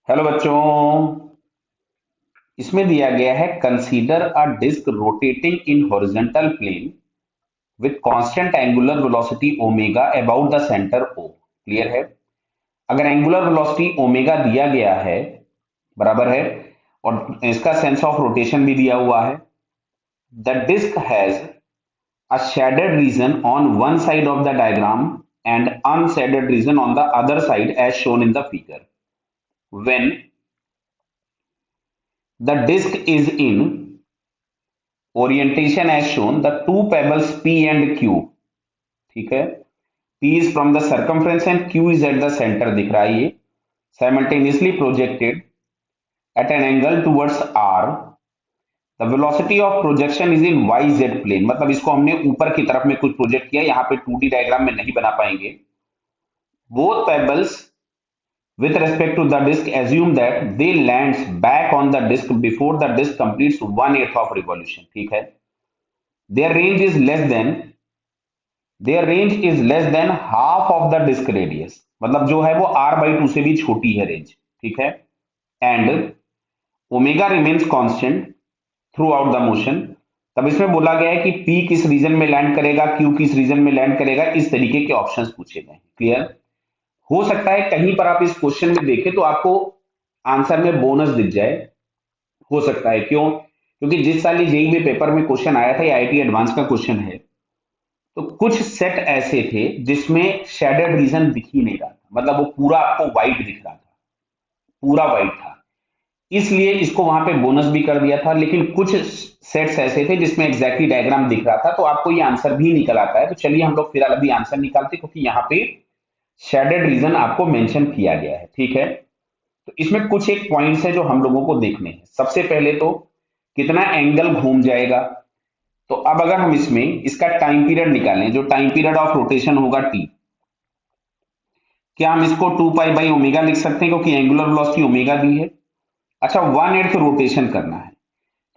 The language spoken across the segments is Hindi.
हेलो बच्चों। इसमें दिया गया है consider a disc rotating in horizontal plane with constant angular velocity omega about the centre O. Clear है। अगर एंगुलर वेलोसिटी ओमेगा दिया गया है, बराबर है, और इसका सेंस ऑफ रोटेशन भी दिया हुआ है। The disc has a shaded region on one side of the diagram and unshaded region on the other side as shown in the figure. When the disc is in orientation as shown, the two pebbles P and Q, ठीक है, P is from the circumference and Q is at the center, दिख रहा है ये, simultaneously projected at an angle towards R. The velocity of projection is in YZ plane, मतलब इसको हमने ऊपर की तरफ में कुछ प्रोजेक्ट किया, यहाँ पे 2D डायग्राम में नहीं बना पाएंगे। Both pebbles with respect to the disk assume that they lands back on the disk before the disk completes 1/8 of revolution, ठीक है। Their range is less than their range is less than half of the disc radius, मतलब जो है वो r/2 से भी छोटी है रेंज, ठीक है। And omega remains constant through out the motion. तब इसमें बोला गया है कि p किस रीजन में लैंड करेगा, q किस रीजन में लैंड करेगा, इस तरीके के ऑप्शंस पूछे गए। क्लियर। हो सकता है कहीं पर आप इस क्वेश्चन में देखें तो आपको आंसर में बोनस दिख जाए, हो सकता है। क्यों? क्योंकि जिस साल ये जेईई में पेपर में क्वेश्चन आया था, ये आईआईटी एडवांस का क्वेश्चन है, तो कुछ सेट ऐसे थे जिसमें शेडेड रीजन दिख ही नहीं रहा था, मतलब वो पूरा आपको व्हाइट दिख रहा था, पूरा व्हाइट था, इसलिए इसको वहां पे बोनस भी कर दिया था। लेकिन कुछ सेट्स ऐसे थे जिसमें एग्जैक्टली डायग्राम दिख रहा था, तो आपको ये आंसर भी निकल आता है। तो चलिए हम लोग फिलहाल अभी आंसर निकालते, क्योंकि यहाँ पे शेडेड रीजन आपको मेंशन किया गया है, ठीक है। तो इसमें कुछ एक पॉइंट्स है जो हम लोगों को देखने हैं। सबसे पहले तो कितना एंगल घूम जाएगा। तो अब अगर हम इसमें इसका टाइम पीरियड निकालें, जो टाइम पीरियड ऑफ रोटेशन होगा टी, क्या हम इसको 2 पाई बाई ओमेगा लिख सकते हैं, क्योंकि एंगुलर वेलोसिटी ओमेगा दी है। अच्छा, 1/8 रोटेशन करना है,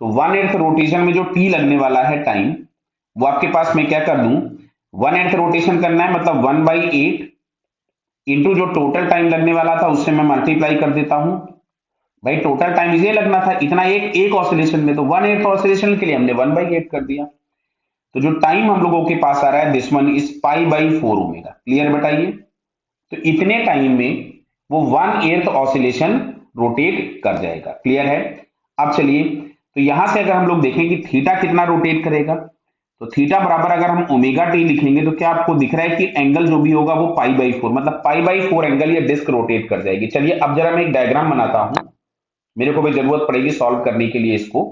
तो 1/8 रोटेशन में जो टी लगने वाला है टाइम, वो आपके पास मैं क्या कर दूं, 1/8 रोटेशन करना है, मतलब 1/8 इंटू जो टोटल टाइम लगने वाला था उससे मैं मल्टीप्लाई कर देता हूं। भाई टोटल टाइम इसे लगना था इतना, एक एक ऑसिलेशन में, तो 1/8 ऑसिलेशन के लिए हमने 1/8 कर दिया। तो जो टाइम हम लोगों के पास आ रहा है, this one is π/4 omega. Clear बताइए। तो इतने टाइम में वो 1/8 ऑसिलेशन रोटेट कर जाएगा। क्लियर है। अब चलिए, तो यहां से अगर हम लोग देखें कि थीटा कितना रोटेट करेगा, तो थीटा बराबर अगर हम ओमेगा टी लिखेंगे, तो क्या आपको दिख रहा है कि एंगल जो भी होगा वो π/4, मतलब π/4 एंगल ये डिस्क रोटेट कर जाएगी। चलिए अब जरा मैं एक डायग्राम बनाता हूं, मेरे को भी जरूरत पड़ेगी सॉल्व करने के लिए इसको।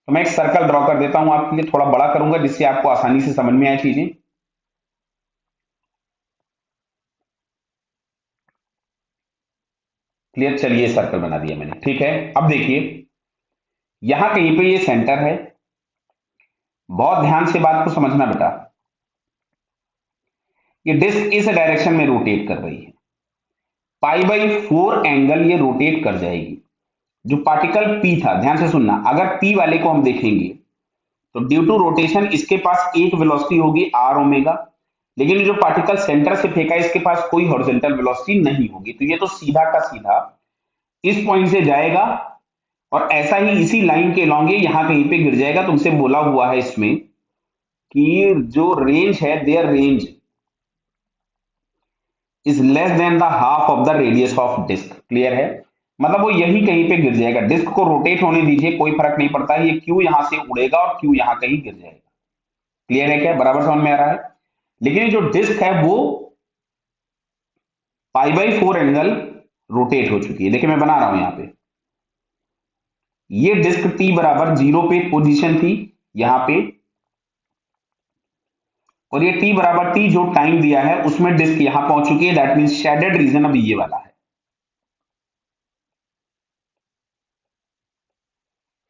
तो मैं एक सर्कल ड्रॉ कर देता हूं आपके लिए, थोड़ा बड़ा करूंगा जिससे आपको आसानी से समझ में आए चीजें। क्लियर। चलिए सर्कल बना दिया मैंने, ठीक है। अब देखिए, यहां कहीं पे ये सेंटर है। बहुत ध्यान से बात को समझना बेटा। ये डिस्क इस डायरेक्शन में रोटेट कर रही है, π/4 एंगल ये रोटेट कर जाएगी। जो पार्टिकल P था, ध्यान से सुनना, अगर P वाले को हम देखेंगे तो ड्यू टू रोटेशन इसके पास एक वेलोसिटी होगी r ओमेगा, लेकिन जो पार्टिकल सेंटर से फेंका इसके पास कोई हॉरिजॉन्टल वेलोसिटी नहीं होगी। तो ये तो सीधा का सीधा इस पॉइंट से जाएगा और ऐसा ही इसी लाइन के लॉन्ग ये यहां कहीं पे गिर जाएगा। तुमसे बोला हुआ है इसमें कि जो रेंज है, their range is less than the half of the radius of disc. Clear है। मतलब वो यही कहीं पे गिर जाएगा, डिस्क को रोटेट होने दीजिए, कोई फर्क नहीं पड़ता है, ये क्यू यहां से उड़ेगा और क्यू यहां कहीं गिर जाएगा। क्लियर है क्या? बराबर समझ में आ रहा है। लेकिन ये जो डिस्क है वो π/4 एंगल रोटेट हो चुकी है। देखिए मैं बना रहा हूं यहां पे, ये डिस्क टी बराबर 0 पे पोजीशन थी यहां पे, और ये टी बराबर टी जो टाइम दिया है उसमें डिस्क यहां पहुंच चुकी है। दैट मींस शेडेड रीजन अब ये वाला है।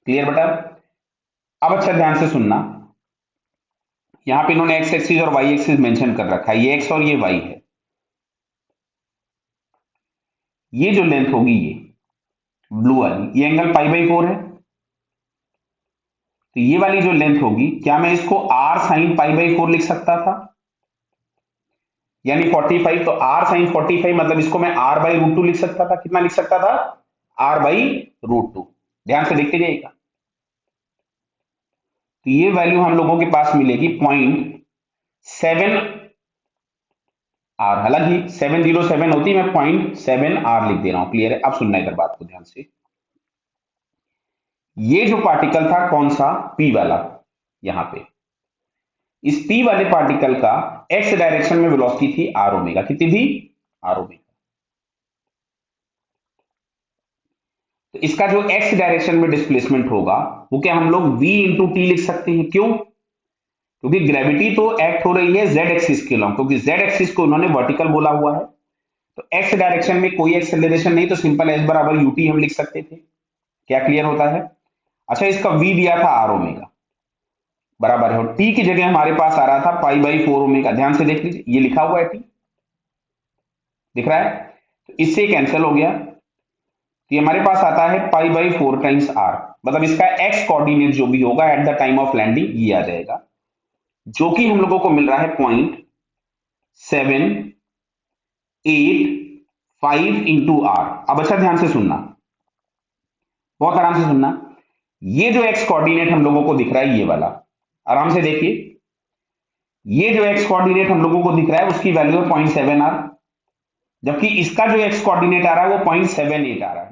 क्लियर बेटा। अब अच्छा ध्यान से सुनना, यहां पे इन्होंने एक्स एक्सिस और वाई एक्सिस मेंशन कर रखा है, ये एक्स और ये वाई है। ये जो लेंथ होगी ये ब्लू वाली, ये एंगल π/4 है। तो ये वाली जो लेंथ होगी, क्या मैं इसको r sin π/4 लिख सकता था? यानी 45, तो आर साइन 45 मतलब इसको मैं आर बाई रूट टू लिख सकता था। कितना लिख सकता था? R by root two. ध्यान से देखते जाइएगा। तो ये वैल्यू हम लोगों के पास मिलेगी 0.7 आर। हालांकि 707 होती, मैं 0.7 आर लिख दे रहा हूं। क्लियर है? अब सुनना इधर बात को ध्यान से। ये जो पार्टिकल था कौन सा? पी वाला। यहां पे इस पी वाले पार्टिकल का एक्स डायरेक्शन में वेलोसिटी थी आर ओमेगा। कितनी थी? R omega. तो इसका जो एक्स डायरेक्शन में डिस्प्लेसमेंट होगा वो क्या हम लोग v इंटू टी लिख सकते हैं। क्यों? क्योंकि ग्रेविटी तो एक्ट हो रही है जेड एक्सिस के लॉन्ग, क्योंकि जेड एक्सिस को उन्होंने वर्टिकल बोला हुआ है। तो एक्स डायरेक्शन में कोई एक्सेलरेशन नहीं, तो सिंपल एस बराबर यूटी हम लिख सकते थे। क्या क्लियर होता है? अच्छा, इसका v दिया था आर ओमेगा बराबर है, और टी की जगह हमारे पास आ रहा था पाई बाई 4 ओमेगा। ध्यान से देख लीजिए, ये लिखा हुआ है टी, दिख रहा है? तो इससे कैंसिल हो गया। तो ये हमारे पास आता है पाई बाई 4 टाइम्स आर, मतलब इसका एक्स कोऑर्डिनेट जो भी होगा at the time of landing ये आ जाएगा, जो कि हम लोगों को मिल रहा है 0.785 इंटू आर। अब अच्छा ध्यान से सुनना, बहुत आराम से सुनना। ये जो एक्स कोऑर्डिनेट हम लोगों को दिख रहा है ये वाला, आराम से देखिए, ये जो एक्स कोऑर्डिनेट हम लोगों को दिख रहा है उसकी वैल्यू है 0.7 आर, जबकि इसका जो एक्स कोऑर्डिनेट आ रहा है वो 0.78 आ रहा है।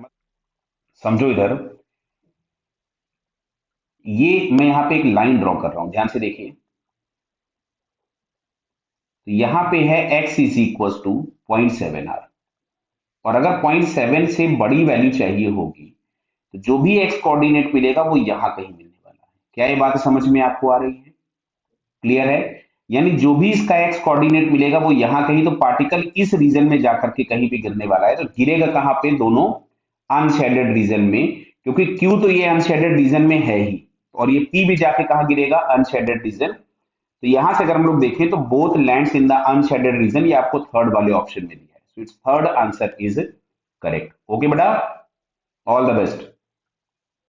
समझो इधर, ये मैं यहां पे एक लाइन ड्रॉ कर रहा हूं, ध्यान से देखिए। तो यहां पे है x is equal to 0.7 R, और अगर 0.7 से बड़ी वैल्यू चाहिए होगी तो जो भी x कोऑर्डिनेट मिलेगा वो यहां कहीं मिलने वाला है। क्या ये बात समझ में आपको आ रही है? क्लियर है? यानी जो भी इसका एक्स कोऑर्डिनेट मिलेगा वो यहां कहीं, तो पार्टिकल इस रीजन में जाकर के कहीं भी गिरने वाला है। तो गिरेगा कहां पे? दोनों अनशेडेड रीजन में, क्योंकि क्यू तो ये अनशेडेड रीजन में है ही, और ये पी भी जाके कहां गिरेगा? Unshaded region. तो यहां से अगर हम लोग देखें तो both lands in the unshaded region, ये आपको थर्ड वाले ऑप्शन में दिया है। So it's third answer is correct. Okay बेटा, ऑल द बेस्ट।